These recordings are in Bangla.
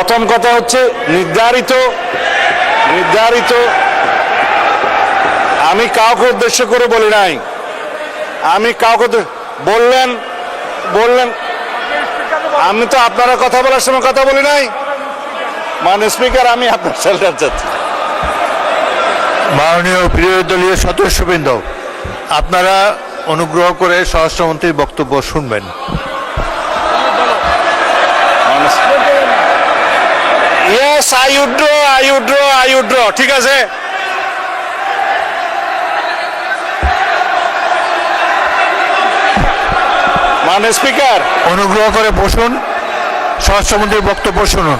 প্রথম কথা হচ্ছে নির্ধারিত আমি কাউকে উদ্দেশ্য করে বলি নাই, আমি কাউকে বললেন আমি তো আপনারা কথা বলার সময় কথা বলি নাই। মানে স্পিকার, আমি আপনার শেল্টার চাচ্ছি। মাননীয় বিরোধী দলীয় সদস্যবৃন্দ, আপনারা অনুগ্রহ করে স্বরাষ্ট্রমন্ত্রীর বক্তব্য শুনবেন। Yes, I Woodrow. ঠিক আছে, মানে স্পিকার, অনুগ্রহ করে বসুন, স্বরাষ্ট্রমন্ত্রীর বক্তব্য শুনুন।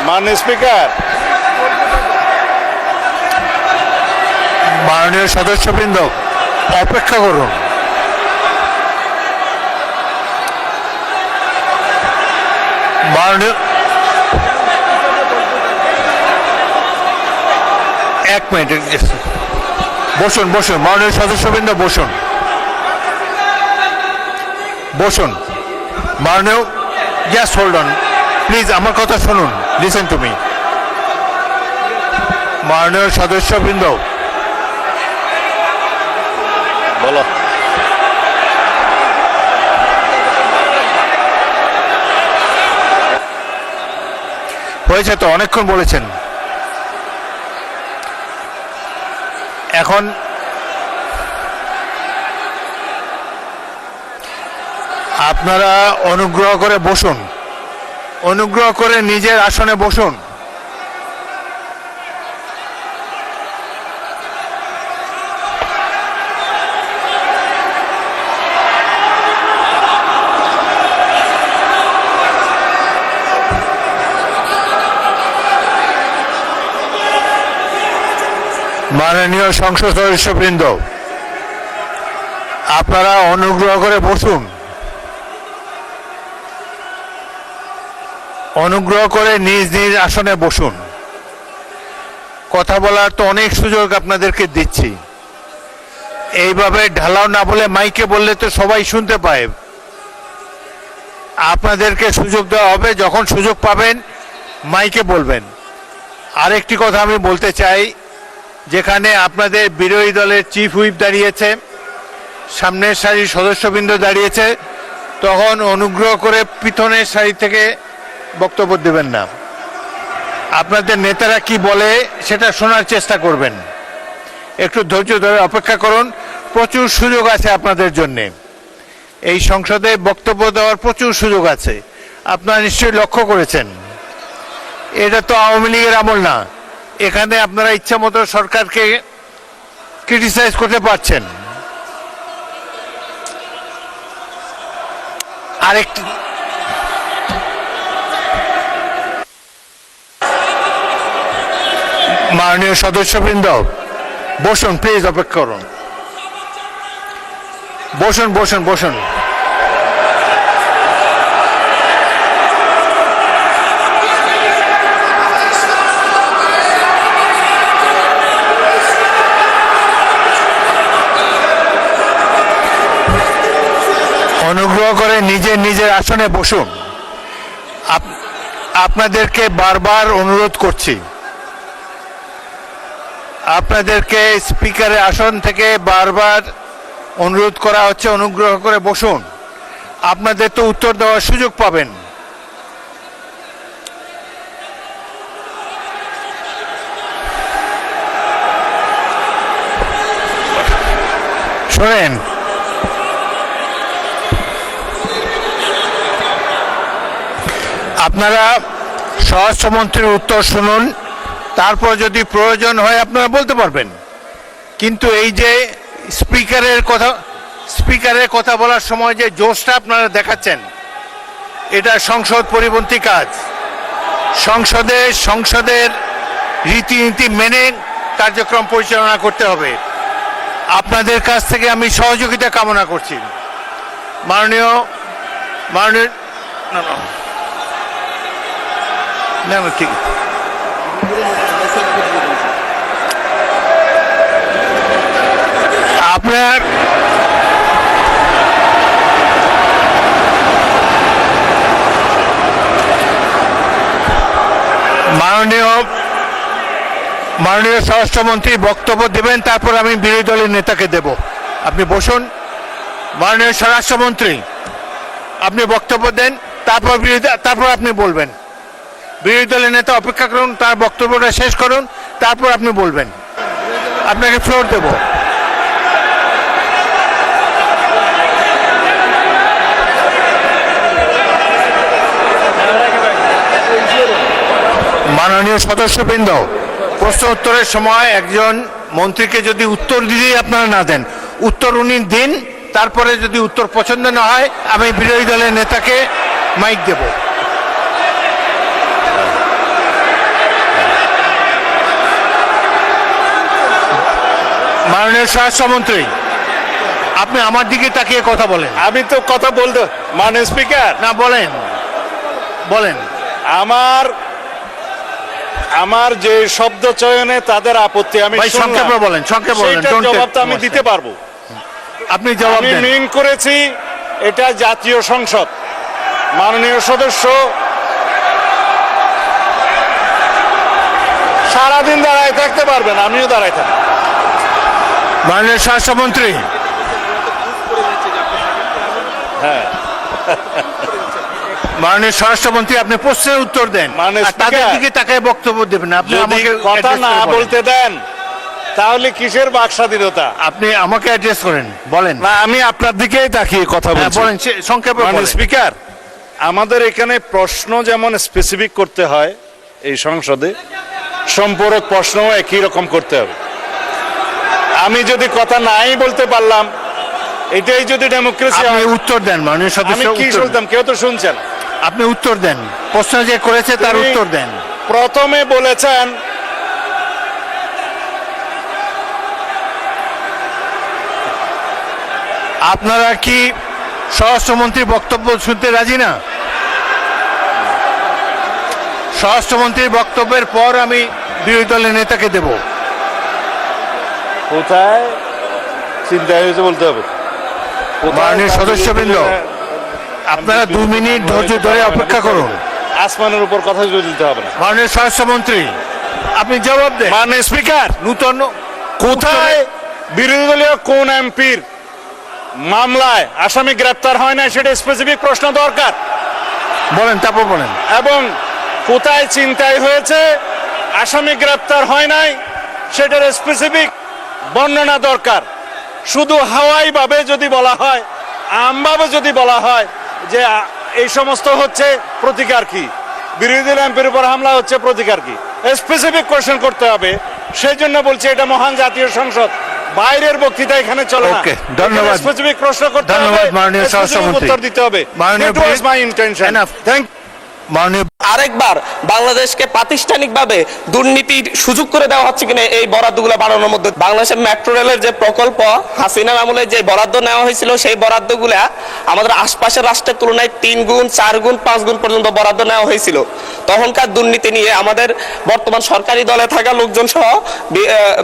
মানে স্পিকার, মাননীয় সদস্যবৃন্দ, অপেক্ষা করুন। মাননীয়, এক মিনিট, বসুন। মাননীয় সদস্যবৃন্দ বসুন। মাননীয়, জাস্ট হোল্ড অন প্লিজ, আমার কথা শুনুন, লিসেন টু মি। মাননীয় সদস্যবৃন্দ, বলো। হয়েছে তো, অনেকক্ষণ বলেছেন। এখন আপনারা অনুগ্রহ করে বসুন, অনুগ্রহ করে নিজের আসনে বসুন। মাননীয় সংসদ সদস্যবৃন্দ, আপনারা অনুগ্রহ করে বসুন, অনুগ্রহ করে নিজ নিজ আসনে বসুন। কথা বলার তো অনেক সুযোগ আপনাদেরকে দিচ্ছি, এইভাবে ঢালাও না বলে মাইকে বললে তো সবাই শুনতে পায়। আপনাদেরকে সুযোগ দেওয়া হবে, যখন সুযোগ পাবেন মাইকে বলবেন। আরেকটি কথা আমি বলতে চাই, যেখানে আপনাদের বিরোধী দলের চিফ হুইপ দাঁড়িয়েছে, সামনের সারির সদস্যবৃন্দ দাঁড়িয়েছে, তখন অনুগ্রহ করে পিছনের সারি থেকে বক্তব্য দেবেন না। আপনাদের নেতারা কি বলে সেটা শোনার চেষ্টা করবেন। একটু ধৈর্য ধরে অপেক্ষা করুন, প্রচুর সুযোগ আছে আপনাদের জন্যে। এই সংসদে বক্তব্য দেওয়ার প্রচুর সুযোগ আছে, আপনারা নিশ্চয়ই লক্ষ্য করেছেন। এটা তো আওয়ামী লীগের আমল না, এখানে আপনারা ইচ্ছা মতো সরকারকে ক্রিটিসাইজ করতে পারছেন। আরেকটি, মাননীয় সদস্যবৃন্দ বসুন, প্লিজ অপেক্ষা করুন। বসুন। অনুগ্রহ করে নিজের আসনে বসুন। আপনাদেরকে বারবার অনুরোধ করছি, আপনাদেরকে স্পিকারের আসন থেকে বারবার অনুরোধ করা হচ্ছে, অনুগ্রহ করে বসুন। আপনাদের তো উত্তর দেওয়ার সুযোগ পাবেন। শোনেন, আপনারা স্বরাষ্ট্রমন্ত্রীর উত্তর শুনুন, তারপর যদি প্রয়োজন হয় আপনারা বলতে পারবেন। কিন্তু এই যে স্পিকারের কথা বলার সময় যে জোশটা আপনারা দেখাচ্ছেন, এটা সংসদ পরিপন্থী কাজ। সংসদের রীতিনীতি মেনে কার্যক্রম পরিচালনা করতে হবে। আপনাদের কাছ থেকে আমি সহযোগিতা কামনা করছি। মাননীয় না ঠিক আপনার মাননীয় স্বরাষ্ট্রমন্ত্রী বক্তব্য দেবেন, তারপর আমি বিরোধী দলের নেতাকে দেব। আপনি বসুন। মাননীয় স্বরাষ্ট্রমন্ত্রী, আপনি বক্তব্য দেন, তারপর আপনি বলবেন। বিরোধী দলের নেতা অপেক্ষা করুন, তার বক্তব্যটা শেষ করুন, তারপর আপনি বলবেন। আপনাকে ফ্লোর দেব। মাননীয় সদস্যবৃন্দ, প্রশ্ন উত্তরের সময় একজন মন্ত্রীকে যদি উত্তর দিতেই আপনারা না দেন, উত্তর উনি দিন, তারপরে যদি উত্তর পছন্দ না হয় আমি বিরোধী দলের নেতাকে মাইক দেব। মাননীয় স্বরাষ্ট্রমন্ত্রী, আপনি আমার দিকে তাকিয়ে কথা বলেন। আমি তো কথা বলতে, মাননীয় স্পিকার, না, বলেন বলেন। আমার যে শব্দ চয়নে তাদের আপত্তি আমি ভাই, সংক্ষেপে বলেন, সংক্ষেপে বলেন। সেইটার জবাবটা আমি দিতে পারবো। আপনি জবাব আমি দেন। মিন করেছি এটা জাতীয় সংসদ। মাননীয় সদস্য সারাদিন দাঁড়ায় থাকতে পারবেন, আমিও দাঁড়ায় থাকি। মাননীয় স্বরাষ্ট্রমন্ত্রী, হ্যাঁ, মাননীয় স্বরাষ্ট্রমন্ত্রী, আপনি প্রশ্নের উত্তর দেন, মাননীয় আর তাদের স্পিকার, দিকে তাকায় বক্তব্য দেবেন। আপনি যদি আমাকে কথা address না করে বলেন। বলতে দেন তাহলে কিসের বাক স্বাধীনতা? আপনি আমাকে অ্যাড্রেস করেন, বলেন। না, আমি আপনার দিকেই তাকিয়ে কথা হ্যাঁ, বলছি। বলেন, সংক্ষেপে মাননীয় বলেন। স্পিকার, আমাদের এখানে প্রশ্ন যেমন স্পেসিফিক করতে হয় এই সংসদে, সম্পূরক প্রশ্নও একই রকম করতে হবে। আমি যদি কথা নাই বলতে পারলাম, এটাই যদি ডেমোক্রেসি আপনি হয়, উত্তর দেন মাননীয় আমি সদস্য, কি উত্তর দেন। শুনতাম? কেউ তো শুনছেন। আপনি উত্তর দেন, প্রশ্ন যে করেছে তার তিনি উত্তর দেন। প্রথমে বলেছেন আপনারা কি স্বরাষ্ট্রমন্ত্রীর বক্তব্য শুনতে রাজি না? স্বরাষ্ট্রমন্ত্রীর বক্তব্যের পর আমি বিরোধী দলের নেতাকে দেব। কোথায় চিন্তা হয়েছে বলতে হবে। মাননীয় সদস্যবৃন্দ, আপনারা 2 মিনিট ধৈর্য ধরে অপেক্ষা করুন। আসমানের উপর কথা দিতে হবে না। মাননীয় স্বরাষ্ট্রমন্ত্রী, আপনি জবাব দেন। মাননীয় স্পিকার, নূতন কোথায় বিরোধী দলীয় কোন এমপির মামলায় আসামি গ্রেপ্তার হয় না সেটা স্পেসিফিক প্রশ্ন দরকার। বলেন, তারপর বলেন। এবং কোথায় ছিনতাই হয়েছে, আসামি গ্রেপ্তার হয় নাই, সেটার স্পেসিফিক বর্ণনা দরকার। শুধু হাওয়াই ভাবে যদি বলা হয়, আমভাবে যদি বলা হয় যে এই সমস্ত হচ্ছে, প্রতিকার কি? বিরোধী এমপির উপর হামলা হচ্ছে, প্রতিকার কি? স্পেসিফিক কোশ্চেন করতে হবে। সেই জন্য বলছি এটা মহান জাতীয় সংসদ, বাইরের বক্তৃতা এখানে চলে না। ওকে, ধন্যবাদ। স্পেসিফিক প্রশ্ন করতে হবে, ধন্যবাদ মাননীয় specific স্বরাষ্ট্রমন্ত্রী। উত্তর দিতে হবে। মাননীয় That was my intention. Thank মাননীয় আরেকবার বাংলাদেশকে প্রাতিষ্ঠানিকভাবে দুর্নীতির সুযোগ করে দেওয়া হচ্ছে কিনা এই বরাদ্দগুলো বাড়ানোর মধ্যে। বাংলাদেশের মেট্রো রেলের যে প্রকল্প হাসিনা আমলে যে বরাদ্দ নেওয়া হয়েছিল, সেই বরাদ্দগুলা আমাদের আশপাশের রাষ্ট্রের তুলনায় 3 গুণ 4 গুণ 5 গুণ পর্যন্ত বরাদ্দ নেওয়া হয়েছিল। তখনকার দুর্নীতি নিয়ে আমাদের বর্তমান সরকারি দলে থাকা লোকজন সহ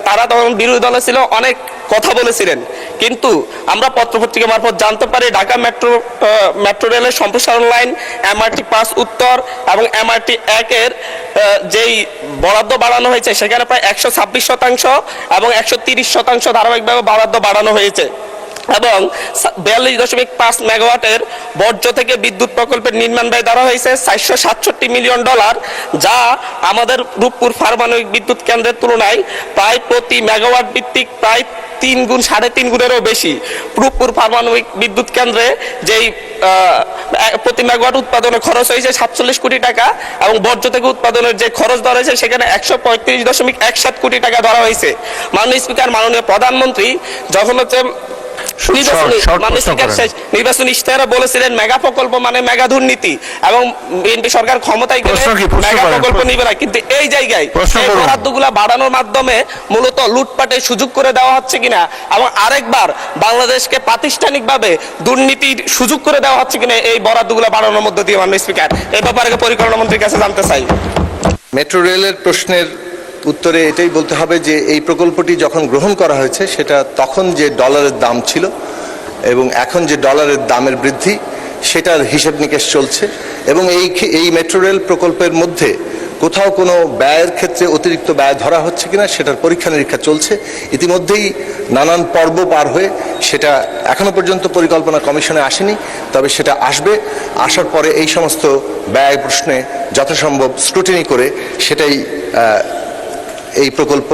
তারা তখন বিরোধী দলে ছিল, অনেক কথা বলেছিলেন। কিন্তু আমরা পত্রপত্রিকা মারফত জানতে পারি ঢাকা মেট্রো রেলের সম্প্রসারণ লাইন, MRT 5 উত্তর এবং MRT 1 এর যেই বরাদ্দ বাড়ানো হয়েছে, সেখানে প্রায় 126% এবং 130% ধারাবাহিকভাবে বরাদ্দ বাড়ানো হয়েছে। এবং 42.5 মেগাওয়াটের বর্জ্য থেকে বিদ্যুৎ প্রকল্পের নির্মাণ ব্যয় ধরা হয়েছে $467 মিলিয়ন, যা আমাদের রূপপুর পারমাণবিক বিদ্যুৎ কেন্দ্রের তুলনায় প্রায় প্রতি মেগাওয়াট ভিত্তিক প্রায় 3 গুণ 3.5 গুণেরও বেশি। রূপপুর পারমাণবিক বিদ্যুৎ কেন্দ্রে যেই প্রতি মেগাওয়াট উৎপাদনে খরচ হয়েছে 47 কোটি টাকা, এবং বর্জ্য থেকে উৎপাদনের যে খরচ ধরা হয়েছে সেখানে 135.17 কোটি টাকা ধরা হয়েছে। মাননীয় স্পিকার, মাননীয় প্রধানমন্ত্রী যখন হচ্ছে নির্বাচনী ইশতেহারে বলেছিলেন মেগা প্রকল্প মানে মেগা দুর্নীতি, এবং বিএনপি সরকার ক্ষমতায় গেলে মেগা প্রকল্প নিবে না। কিন্তু এই জায়গায় এই বরাদ্দগুলা বাড়ানোর মাধ্যমে মূলত লুটপাটের সুযোগ করে দেওয়া হচ্ছে কিনা, এবং আরেকবার বাংলাদেশকে প্রাতিষ্ঠানিকভাবে দুর্নীতির সুযোগ করে দেওয়া হচ্ছে কিনা এই বরাদ্দগুলা বাড়ানোর মধ্য দিয়ে। মাননীয় স্পিকার, এই ব্যাপারে পরিকল্পনা মন্ত্রীর কাছে জানতে চাই। মেট্রো রেলের প্রশ্নের উত্তরে এটাই বলতে হবে যে এই প্রকল্পটি যখন গ্রহণ করা হয়েছে সেটা তখন যে ডলারের দাম ছিল এবং এখন যে ডলারের দামের বৃদ্ধি, সেটার হিসেব নিকেশ চলছে। এবং এই মেট্রো রেল প্রকল্পের মধ্যে কোথাও কোনো ব্যয়ের ক্ষেত্রে অতিরিক্ত ব্যয় ধরা হচ্ছে কিনা সেটার পরীক্ষা নিরীক্ষা চলছে। ইতিমধ্যেই নানান পর্ব পার হয়ে সেটা এখনো পর্যন্ত পরিকল্পনা কমিশনে আসেনি, তবে সেটা আসবে। আসার পরে এই সমস্ত ব্যয় প্রশ্নে যথাসম্ভব স্ক্রুটিনি করে সেটাই এই প্রকল্প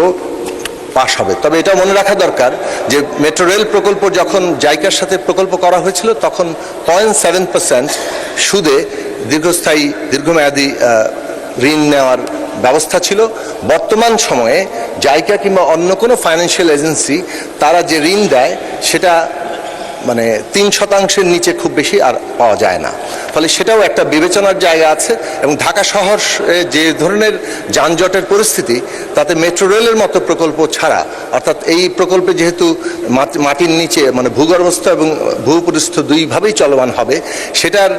পাশ হবে। তবে এটা মনে রাখা দরকার যে মেট্রো রেল প্রকল্প যখন জাইকার সাথে প্রকল্প করা হয়েছিল তখন 0.7% সুদে দীর্ঘমেয়াদী ঋণ নেওয়ার ব্যবস্থা ছিল। বর্তমান সময়ে জাইকা কিংবা অন্য কোনো ফাইন্যান্সিয়াল এজেন্সি তারা যে ঋণ দেয় সেটা মানে 3% নিচে খুব বেশি আর পাওয়া যায় না। ফলে সেটাও একটা বিবেচনার জায়গা আছে। এবং ঢাকা শহর যে ধরনের যানজটের পরিস্থিতি, তাতে মেট্রো রেলের মতো প্রকল্প ছাড়া, অর্থাৎ এই প্রকল্পে যেহেতু মাটির নিচে মানে ভূগর্ভস্থ এবং ভূপৃষ্ঠ দুইভাবেই চলমান হবে, সেটার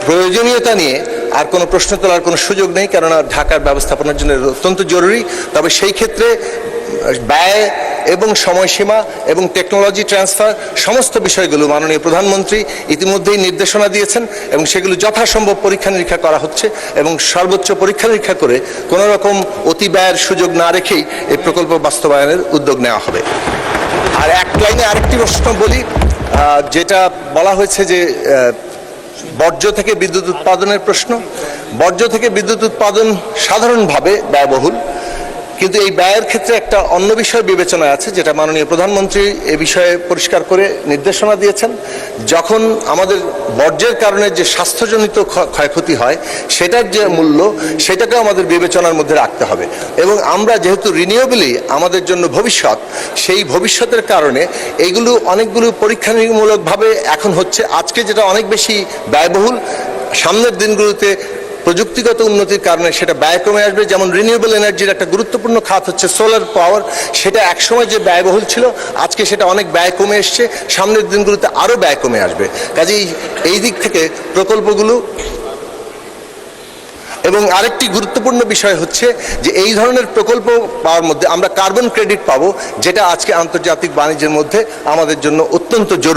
প্রয়োজনীয়তা নিয়ে আর কোনো প্রশ্ন তোলার কোনো সুযোগ নেই, কেননা ঢাকার ব্যবস্থাপনার জন্য অত্যন্ত জরুরি। তবে সেই ক্ষেত্রে ব্যয় এবং সময়সীমা এবং টেকনোলজি ট্রান্সফার সমস্ত বিষয়গুলো মাননীয় প্রধানমন্ত্রী ইতিমধ্যেই নির্দেশনা দিয়েছেন এবং সেগুলো যথাসম্ভব পরীক্ষা নিরীক্ষা করা হচ্ছে এবং সর্বোচ্চ পরীক্ষা নিরীক্ষা করে কোনো রকম অতি ব্যয়ের সুযোগ না রেখেই এই প্রকল্প বাস্তবায়নের উদ্যোগ নেওয়া হবে। আর এক লাইনে আরেকটি প্রশ্ন বলি, যেটা বলা হয়েছে যে বর্জ্য থেকে বিদ্যুৎ উৎপাদনের প্রশ্ন। বর্জ্য থেকে বিদ্যুৎ উৎপাদন সাধারণভাবে ব্যয়বহুল, কিন্তু এই ব্যয়ের ক্ষেত্রে একটা অন্য বিষয় বিবেচনায় আছে, যেটা মাননীয় প্রধানমন্ত্রী এ বিষয়ে পরিষ্কার করে নির্দেশনা দিয়েছেন। যখন আমাদের বর্জ্যের কারণে যে স্বাস্থ্যজনিত ক্ষয়ক্ষতি হয় সেটার যে মূল্য, সেটাকেও আমাদের বিবেচনার মধ্যে রাখতে হবে। এবং আমরা যেহেতু রিনিউয়েবলই আমাদের জন্য ভবিষ্যৎ, সেই ভবিষ্যতের কারণে এইগুলো অনেকগুলো পরীক্ষামূলকভাবে এখন হচ্ছে। আজকে যেটা অনেক বেশি ব্যয়বহুল, সামনের দিনগুলোতে প্রযুক্তিগত উন্নতির কারণে সেটা ব্যয় কমে আসবে। যেমন রিনিউয়েবল এনার্জির একটা গুরুত্বপূর্ণ খাত হচ্ছে সোলার পাওয়ার, সেটা একসময় যে ব্যয়বহুল ছিল আজকে সেটা অনেক ব্যয় কমে এসছে, সামনের দিনগুলোতে আরও ব্যয় কমে আসবে। কাজেই এই দিক থেকে প্রকল্পগুলো। এবং আরেকটি গুরুত্বপূর্ণ বিষয় হচ্ছে যে এই ধরনের প্রকল্প পাওয়ার মধ্যে আমরা কার্বন ক্রেডিট পাবো, যেটা আজকে আন্তর্জাতিক বাণিজ্যের মধ্যে আমাদের জন্য অত্যন্ত জরুরি।